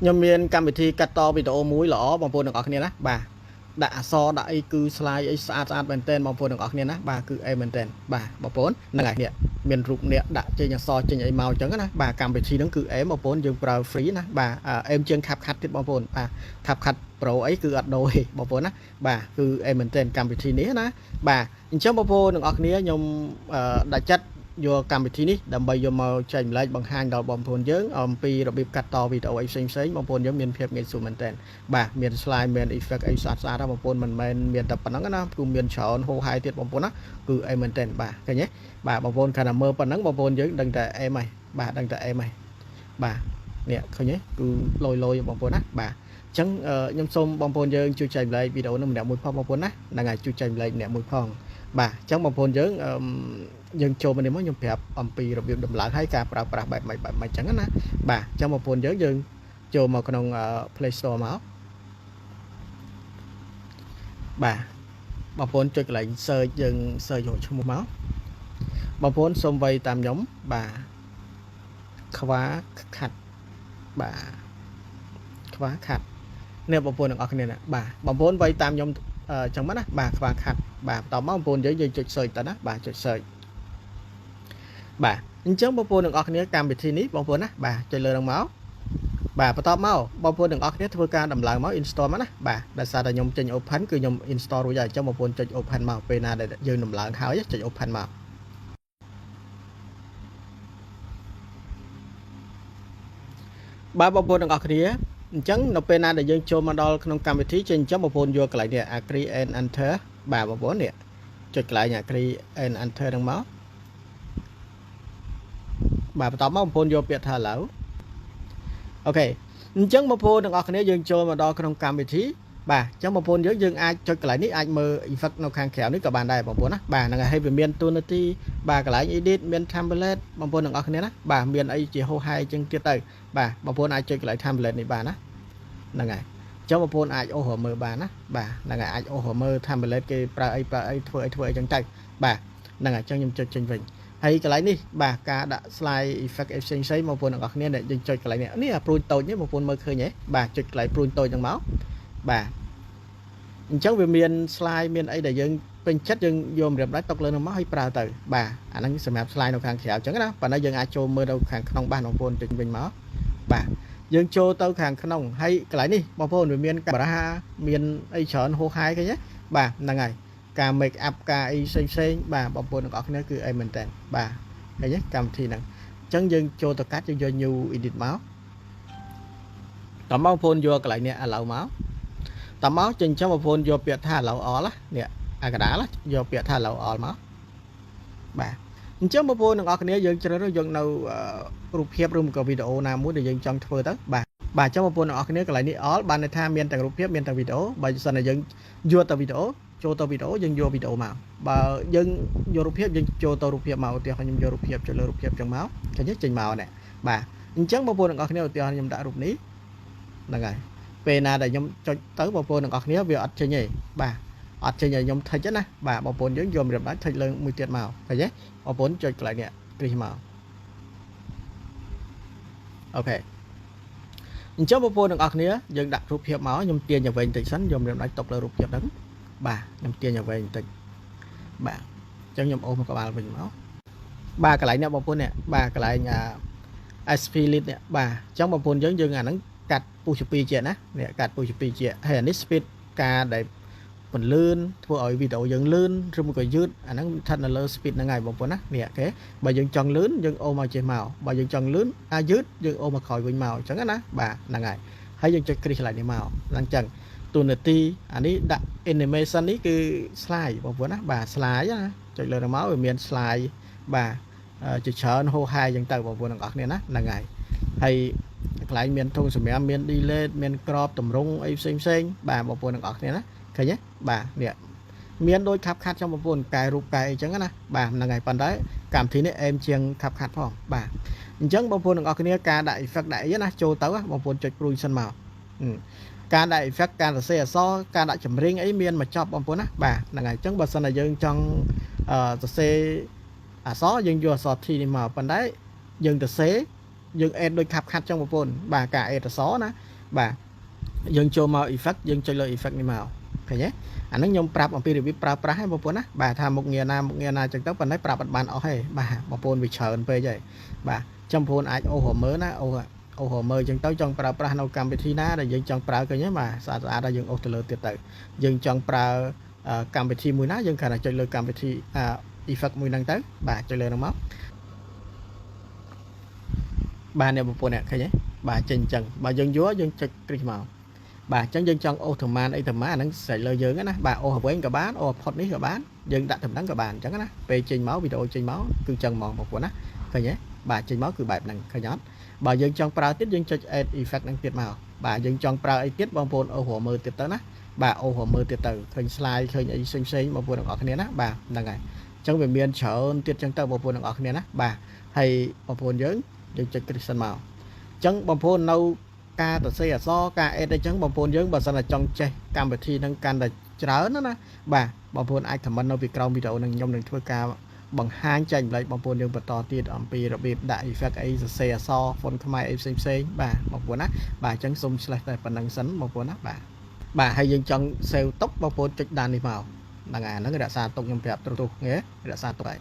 ខ្ញុំមានកម្មវិធីកាត់តវីដេអូមួយល្អបងប្អូនទាំងអស់គ្នាណាបាទដាក់អក្សរដាក់អីគឺ slide អីស្អាតមែនទែនបងប្អូនទាំងអស់គ្នាណាបាទគឺអេមែនទែនបាទបងប្អូនហ្នឹងហើយនេះមានរូបអ្នកដាក់ចេញអក្សរចេញអីមកអញ្ចឹងណាបាទកម្មវិធីហ្នឹងគឺអេបងប្អូនយើងប្រើ free ណាបាទអេជាង CapCut ទៀតបងប្អូនបាទ CapCut Pro អីគឺអត់ដូរទេបងប្អូនណាបាទគឺអេមែនទែនកម្មវិធីនេះណាបាទអញ្ចឹងបងប្អូនទាំងអស់គ្នាខ្ញុំដាក់ចិត្តយកកម្មវិធីនេះដើម្បីយកមកចែកម្លែកបង្ហាញដល់បងប្អូនយើងអំពីរបៀបកាត់តវីដេអូអីផ្សេងបងប្អូនយើងមានភាពងាយស្រួលមែនទែនបាទមាន slide មាន effect អីស្អាតណាបងប្អូនមិនមែនមានតែប៉ុណ្្នឹងណាគឺមានច្រើនហូរហាយទៀតបងប្អូនណាគឺអីមែនទែនបាទឃើញទេបាទបងប្អូនគាត់តែមើលប៉ុណ្្នឹងបងប្អូនយើងដឹងតែអេមហើយបាទដឹងតែអេមហើយបាទនេះឃើញទេគឺលយបងប្អូនណាបាទអញ្ចឹងខ្ញុំសូមបងប្អូនយើងជួយចែកម្លែកវីដេអូនេះម្នាក់មួយផងបងប្អូនណាហ្នឹងហើយជួយចែកម្លែកម្នាក់មួយផងបាទអញ្ចឹងបងប្អូនយើងចូលមកនេះមកខ្ញុំប្រាប់អំពីរបៀបដំឡើងហើយការប្រើប្រាស់បែបម៉េចអញ្ចឹងណាបាទអញ្ចឹងបងប្អូនយើងចូលមកក្នុង Play Store មកបាទបងប្អូនចុចកន្លែង search យើង search យកឈ្មោះមកបងប្អូនសូមវាយតាមខ្ញុំបាទខ្វាខាត់បាទខ្វាខាត់នេះបងប្អូនទាំងអស់គ្នាណាបាទបងប្អូនវាយតាមខ្ញុំចឹងមកណាបាទខ្វាខាត់បាទបន្តមកបងប្អូនយើងចុច search ទៅណាបាទចុច search បាទអញ្ចឹងបងប្អូនទាំងអស់គ្នាកម្មវិធីនេះបងប្អូនណាបាទចុចលើនឹងមកបាទបន្តមកបងប្អូនទាំងអស់គ្នាធ្វើការដំឡើងមក install មកណាបាទដោយសារតែខ្ញុំចេញ open គឺខ្ញុំ install រួចហើយអញ្ចឹងបងប្អូនចុច open មកពេលណាដែលយើងដំឡើងហើយចុច open មកបាទបងប្អូនទាំងអស់គ្នាអញ្ចឹងនៅពេលណាដែលយើងចូលមកដល់ក្នុងកម្មវិធីចេញអញ្ចឹងបងប្អូនយកកន្លែងនេះ agree and enter បាទបងប្អូននេះចុចកន្លែង agree and enter ហ្នឹងមកបាទបន្តមកបងប្អូនយកពាក្យថា allow អូខេអញ្ចឹងបងប្អូនទាំងអស់គ្នាយើងចូលមកដល់ក្នុងកម្មវិធីបាទអញ្ចឹងបងប្អូនយើងអាចចុចកន្លែងនេះអាចមើល effect នៅខាងក្រៅនេះក៏បានដែរបងប្អូនណាបាទហ្នឹងហើយវាមានទូនាទីបាទកន្លែង edit មាន template បងប្អូនទាំងអស់គ្នាណាបាទមានអីជាហោហាយចឹងទៀតទៅបាទបងប្អូនអាចចុចកន្លែង template នេះបានណាហ្នឹងហើយអញ្ចឹងបងប្អូនអាចអូសមើលបានណាបាទហ្នឹងហើយអាចអូសមើល template គេប្រើអីធ្វើអីចឹងទៅបាទហ្នឹងហើយអញ្ចឹងខ្ញុំចុចចេញវិញហើយកន្លែងនេះបាទការដាក់ slide effect ផ្សេងបងប្អូនទាំងអស់គ្នាដែលយើងចុចកន្លែងនេះព្រួយតូចនេះបងប្អូនមើលឃើញទេបាទចុចកន្លែងព្រួយតូចហ្នឹងមកបាទអញ្ចឹងវាមាន slide មានអីដែលយើងពេញចិត្តយើងយកម្រាមដៃតុកលើនោះមកឲ្យប្រើទៅបាទអាហ្នឹងសម្រាប់ slide នៅខាងក្រៅអញ្ចឹងណាប៉ុន្តែយើងអាចចូលមើលនៅខាងក្នុងបានបងប្អូនចុចវិញមកបាទយើងចូលទៅខាងក្នុងហើយកន្លែងនេះបងប្អូនវាមានកាមេរ៉ាមានអីច្រើនហូរហាយឃើញទេបាទហ្នឹងហើយការ make up ការអីផ្សេងបាទបងប្អូនទាំងអស់គ្នាគឺអីមែនតើបាទឃើញទេកម្មវិធីហ្នឹងអញ្ចឹងយើងចូលទៅកាត់យើងយក new edit មកតោះបងប្អូនយកកន្លែងនេះ allow មកតោះមកចេញចាំបងប្អូនយកពាក្យថា allow all នេះអាកដាលយកពាក្យថា allow all មកបាទអញ្ចឹងបងប្អូនទាំងអស់គ្នាយើងជ្រើសរើសយកនៅរូបភាពឬក៏វីដេអូណាមួយដែលយើងចង់ធ្វើទៅបាទអញ្ចឹងបងប្អូនទាំងអស់គ្នាកន្លែងនេះ all បានន័យថាមានទាំងរូបភាពមានទាំងវីដេអូបើសិនតែយើងយកទៅវីដេអូចូលទៅវីដេអូយើងយកវីដេអូមកបើយើងយករូបភាពយើងចូលទៅរូបភាពមកឧទាហរណ៍ខ្ញុំយករូបភាពចូលលើរូបភាពចឹងមកឃើញទេចេញមកនេះបាទអញ្ចឹងបងប្អូនទាំងអស់គ្នាឧទាហរណ៍ខ្ញុំដាក់រូបនេះហ្នឹងហើយពេលណាដែលខ្ញុំចុចទៅបងប្អូនទាំងអស់គ្នាវាអត់ចេញទេបាទអត់ចេញឲ្យខ្ញុំថិចណាបាទបងប្អូនយើងយកម្រាមដៃថិចលើមួយទៀតមកឃើញទេបងប្អូនចុចកន្លែងនេះគ្រីសមកអូខេអញ្ចឹងបងប្អូនទាំងអស់គ្នាយើងដាក់រូបភាពមកខ្ញុំទាញឲ្យវិញតិចសិនយកម្រាមដៃតុកលើរូបភាពហ្នឹងបាទខ្ញុំទាញឲ្យវិញបន្តិចបាទអញ្ចឹងខ្ញុំអូសមកក្បាលវិញមកបាទកន្លែងនេះបងប្អូននេះបាទកន្លែងSP list នេះបាទអញ្ចឹងបងប្អូនយើងអាហ្នឹងកាត់ពុះជា2ជាណានេះកាត់ពុះជា2ជាហើយអានេះ speed ការដែលពន្លឿនធ្វើឲ្យវីដេអូយើងលឿនឬមួយក៏យឺតអាហ្នឹងស្ថិតនៅលើ speed ហ្នឹងហើយបងប្អូនណានេះអូខេបើយើងចង់លឿនយើងអូសមកចេះមកបើយើងចង់លឿនយឺតយើងអូសមកក្រោយវិញមកអញ្ចឹងណាបាទហ្នឹងហើយយើងចុចគ្រីសកន្លែងនេះមកហ្នឹងអញ្ចឹងទូនាទីអានេះដាក់ animation នេះគឺ slide បងប្អូនណាបាទ slide ណាចុចលើមកវាមាន slide បាទជាច្រើនហូរហាយអញ្ចឹងទៅបងប្អូនទាំងអស់គ្នាណាហ្នឹងហើយកន្លែងមានធុងសម្រាប់មាន delete មានក្របតម្រង់អីផ្សេងបាទបងប្អូនទាំងអស់គ្នាណាឃើញទេបាទនេះមានដូច CapCut ចំបងប្អូនកែរូបកែអីចឹងណាបាទហ្នឹងហើយប៉ុន្តែកម្មវិធីនេះអេមជាង CapCut ផងបាទអញ្ចឹងបងប្អូនទាំងអស់គ្នាការដាក់ effect ដាក់អីណាចូលទៅបងប្អូនចុចព្រួយសិនមកការដាក់ effect ការសរសេរអក្សរការដាក់ចម្រៀងអីមានមកចប់បងប្អូនណាបាទហ្នឹងហើយអញ្ចឹងបើសិនតែយើងចង់សរសេរអក្សរយើងយកអក្សរ T នេះមកប៉ុន្តែយើងសរសេរ dương add đôi khắp khát trong một phone bà cả add xó ná bà dương cho màu effect dương cho lời effect này màu thấy nhé anh nói nhung prap ở phía prap prap hay một phone á bà tham một nghe na chẳng tóc bà nói prap bạn ở hay bà một phone bị chờ về vậy bà trong phone ai ô hồ mới ná ô hồ mới chẳng tóc trong prap prap nấu cam bị thi ná để dương trong prap cái nhé mà xa xa ra dương ô từ lời tiệt tự dương trong prap cam bị thi mùi ná dương khả năng chơi lời cam bị thi effect mùi năng tới bà chơi lời nó máu bà này một phone này thấy nhé bà trình trần bà dân dúa dân chơi cái màu bà chẳng dân trong ô thầm man ấy thầm má nó sẽ lời dương á bà ô hợp với cả bán ô hot ní cả bán dân đã thầm đắng cả bàn chẳng á về trình máu video trình máu cứ chân mòn một của nó coi nhé bà trình máu cứ bài năng khai nhót bà dân trong pra tiết dân cho effect năng tiết màu bà dân trong pra ấy tiết bong phone ô hồ mơ tiết tới á bà ô hồ mơ tiết từ khơi slide khơi nhảy xinh xinh một buồn ở cái này á bà đang ngày trong về miền chợ tiết chân tàu một buồn ở cái này á bà hay một buồn dưỡng dân cho cái sân màu chẳng bong phone nâu ca tự xây so ca ở đây chẳng bong phone dưỡng bà sao là trong chơi cam thi năng can là cháo nó nè bà bong phone ai thầm nó việc trong video năng nhom năng thua ca bằng hai tranh lại bong phone dưỡng bật to tiền ở pi đặc biệt đại effect ấy xây so phone không ai xem bà một buồn á bà chẳng xung lại tại phần năng sấn một buồn á bà hay dân trong sale tốc bong phone trực đàn đi vào là ngày nó đã xa tụng nhom đẹp tôi nghe đã xa tụng vậy